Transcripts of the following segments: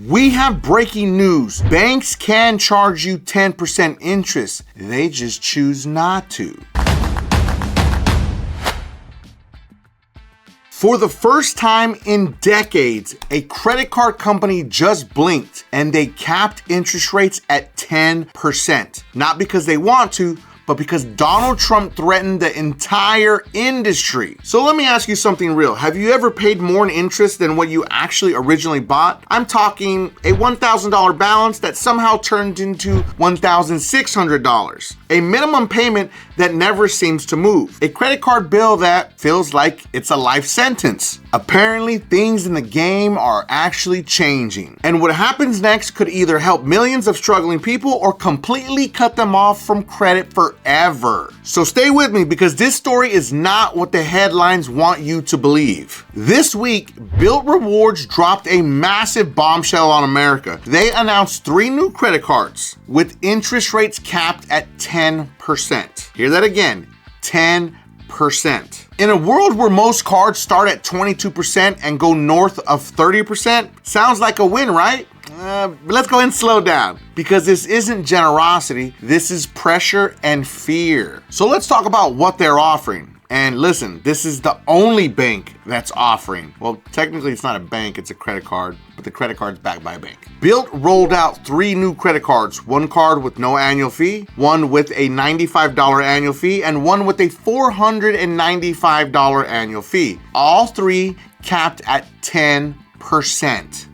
We have breaking news. Banks can charge you 10% interest. They just choose not to. For the first time in decades, a credit card company just blinked and they capped interest rates at 10%. Not because they want to, but because Donald Trump threatened the entire industry. So let me ask you something real. Have you ever paid more in interest than what you actually originally bought? I'm talking a $1,000 balance that somehow turned into $1,600. A minimum payment that never seems to move. A credit card bill that feels like it's a life sentence. Apparently, things in the game are actually changing. And what happens next could either help millions of struggling people or completely cut them off from credit forever. So stay with me because this story is not what the headlines want you to believe. This week, Bilt Rewards dropped a massive bombshell on America. They announced 3 new credit cards with interest rates capped at 10%. Hear that again, 10%. In a world where most cards start at 22% and go north of 30%, sounds like a win, right? But let's go ahead and slow down because this isn't generosity, this is pressure and fear. So let's talk about what they're offering. And listen, this is the only bank that's offering. Well, technically it's not a bank, it's a credit card, but the credit card's backed by a bank. Bilt rolled out 3 new credit cards, 1 card with no annual fee, 1 with a $95 annual fee, and 1 with a $495 annual fee. All 3 capped at 10%.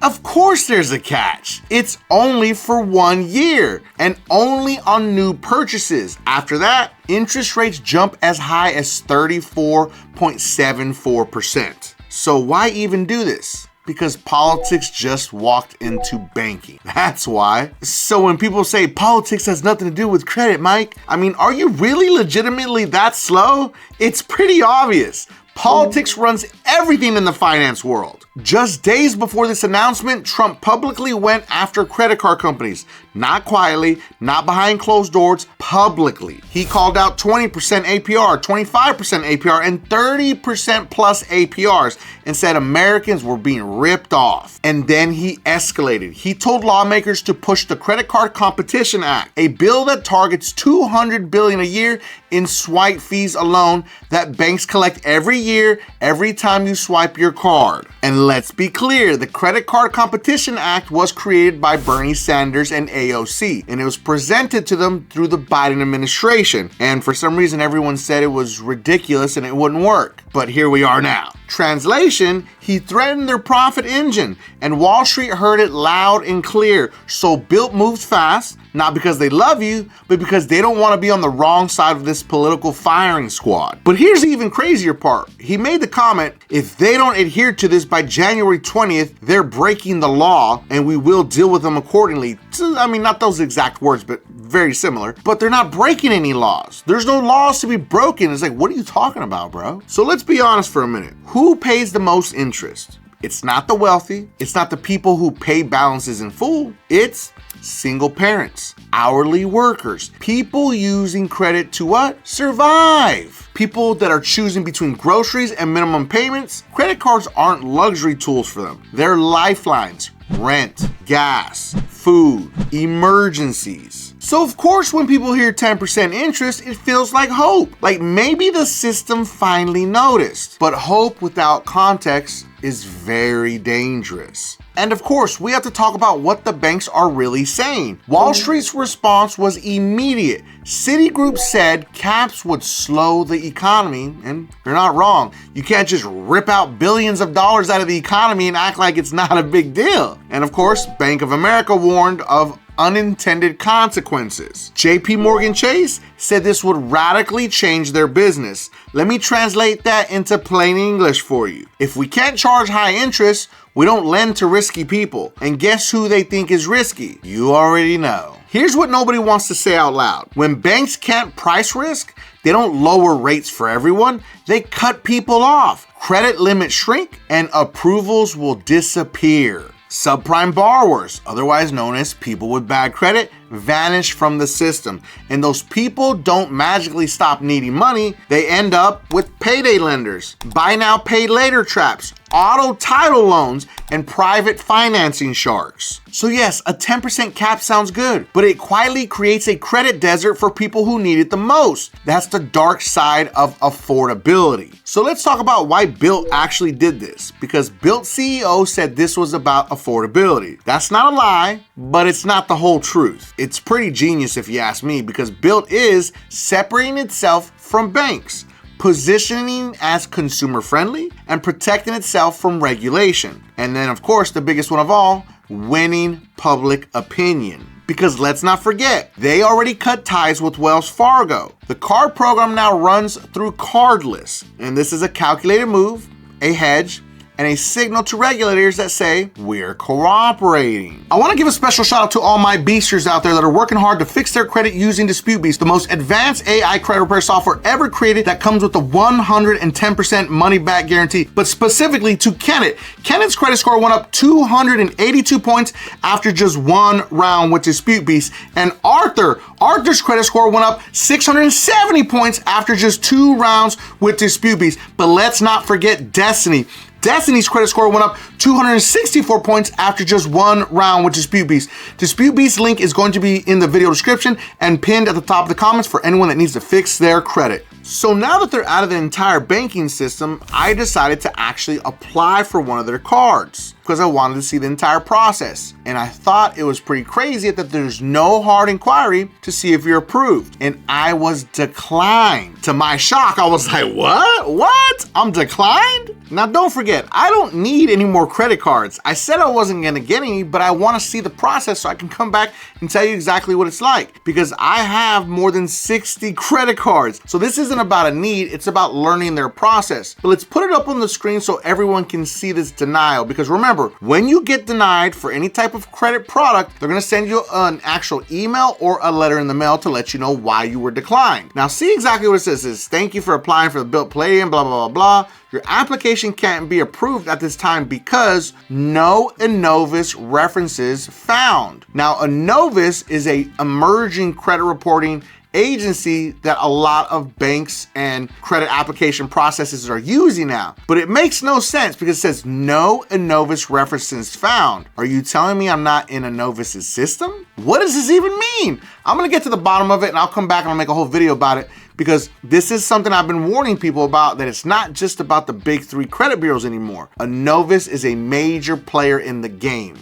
Of course there's a catch. It's only for 1 year and only on new purchases. After that, interest rates jump as high as 34.74%. So why even do this? Because politics just walked into banking. That's why. So when people say politics has nothing to do with credit, Mike, I mean, are you really legitimately that slow? It's pretty obvious. Politics runs everything in the finance world. Just days before this announcement, Trump publicly went after credit card companies. Not quietly, not behind closed doors, publicly. He called out 20% APR, 25% APR, and 30% plus APRs and said Americans were being ripped off. And then he escalated. He told lawmakers to push the Credit Card Competition Act, a bill that targets $200 billion a year in swipe fees alone that banks collect every year, every time you swipe your card. And let's be clear, the Credit Card Competition Act was created by Bernie Sanders and AOC, and it was presented to them through the Biden administration. And for some reason, everyone said it was ridiculous and it wouldn't work. But here we are now. Translation, he threatened their profit engine, and Wall Street heard it loud and clear. So Bilt moves fast, not because they love you, but because they don't want to be on the wrong side of this political firing squad. But here's the even crazier part. He made the comment, if they don't adhere to this by January 20th, they're breaking the law and we will deal with them accordingly. I mean, not those exact words, but very similar. But they're not breaking any laws. There's no laws to be broken. It's like, what are you talking about, bro? So let's be honest for a minute. Who pays the most interest? It's not the wealthy. It's not the people who pay balances in full. It's single parents, hourly workers, people using credit to what? Survive. People that are choosing between groceries and minimum payments. Credit cards aren't luxury tools for them. They're lifelines. Rent, gas, food, emergencies. So of course when people hear 10% interest, it feels like hope. Like maybe the system finally noticed. But hope without context is very dangerous. And of course, we have to talk about what the banks are really saying. Wall Street's response was immediate. Citigroup said caps would slow the economy, and they're not wrong. You can't just rip out billions of dollars out of the economy and act like it's not a big deal. And of course, Bank of America warned of unintended consequences. JP Morgan Chase said this would radically change their business. Let me translate that into plain English for you. If we can't charge high interest, we don't lend to risky people. And guess who they think is risky? You already know. Here's what nobody wants to say out loud. When banks can't price risk, they don't lower rates for everyone. They cut people off. Credit limits shrink and approvals will disappear. Subprime borrowers, otherwise known as people with bad credit, vanish from the system. And those people don't magically stop needing money. They end up with payday lenders, buy now, pay later traps, auto title loans, and private financing sharks. So yes, a 10% cap sounds good, but it quietly creates a credit desert for people who need it the most. That's the dark side of affordability. So let's talk about why Bilt actually did this, because Bilt CEO said this was about affordability. That's not a lie, but it's not the whole truth. It's pretty genius if you ask me, because Bilt is separating itself from banks, positioning as consumer friendly, and protecting itself from regulation. And then of course, the biggest one of all, winning public opinion. Because let's not forget, they already cut ties with Wells Fargo. The card program now runs through cardless. And this is a calculated move, a hedge, and a signal to regulators that say, we're cooperating. I wanna give a special shout out to all my beasters out there that are working hard to fix their credit using DisputeBeast, the most advanced AI credit repair software ever created that comes with a 110% money back guarantee, but specifically to Kenneth. Kenneth's credit score went up 282 points after just one round with DisputeBeast. And Arthur's credit score went up 670 points after just 2 rounds with DisputeBeast. But let's not forget Destiny. Destiny's credit score went up 264 points after just 1 round with DisputeBeast. DisputeBeast's link is going to be in the video description and pinned at the top of the comments for anyone that needs to fix their credit. So now that they're out of the entire banking system, I decided to actually apply for one of their cards because I wanted to see the entire process. And I thought it was pretty crazy that there's no hard inquiry to see if you're approved. And I was declined. To my shock, I was like, what? I'm declined? Now don't forget, I don't need any more credit cards. I said I wasn't gonna get any, but I wanna see the process so I can come back and tell you exactly what it's like. Because I have more than 60 credit cards. So this isn't about a need, it's about learning their process. But let's put it up on the screen so everyone can see this denial. Because remember, when you get denied for any type of credit product, they're gonna send you an actual email or a letter in the mail to let you know why you were declined. Now see exactly what it says. It says, thank you for applying for the Bilt Palladium, blah, blah, blah, blah. Your application can't be approved at this time because no Innovis references found. Now, Innovis is a emerging credit reporting agency that a lot of banks and credit application processes are using now. But it makes no sense because it says no Innovis references found. Are you telling me I'm not in Innovis's system? What does this even mean? I'm gonna get to the bottom of it and I'll come back and I'll make a whole video about it, because this is something I've been warning people about, that it's not just about the big 3 credit bureaus anymore. Innovis is a major player in the game.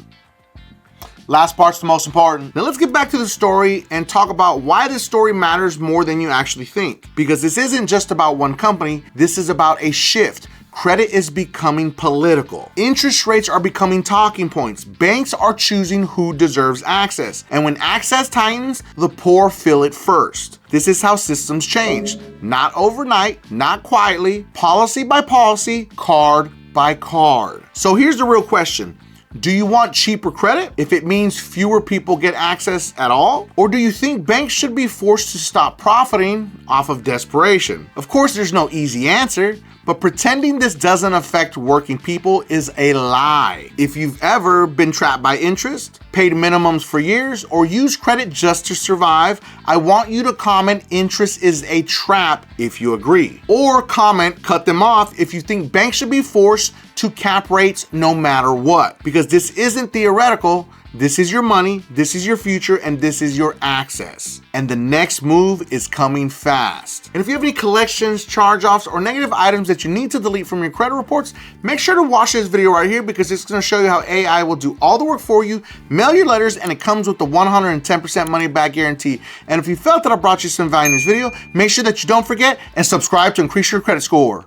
Last part's the most important. Now let's get back to the story and talk about why this story matters more than you actually think. Because this isn't just about one company, this is about a shift. Credit is becoming political. Interest rates are becoming talking points. Banks are choosing who deserves access. And when access tightens, the poor feel it first. This is how systems change. Not overnight, not quietly, policy by policy, card by card. So here's the real question. Do you want cheaper credit if it means fewer people get access at all? Or do you think banks should be forced to stop profiting off of desperation? Of course, there's no easy answer, but pretending this doesn't affect working people is a lie. If you've ever been trapped by interest, paid minimums for years, or used credit just to survive, I want you to comment interest is a trap if you agree. Or comment cut them off if you think banks should be forced to cap rates no matter what. Because this isn't theoretical, this is your money, this is your future, and this is your access. And the next move is coming fast. And if you have any collections, charge-offs, or negative items that you need to delete from your credit reports, make sure to watch this video right here, because it's gonna show you how AI will do all the work for you, mail your letters, and it comes with the 110% money back guarantee. And if you felt that I brought you some value in this video, make sure that you don't forget and subscribe to increase your credit score.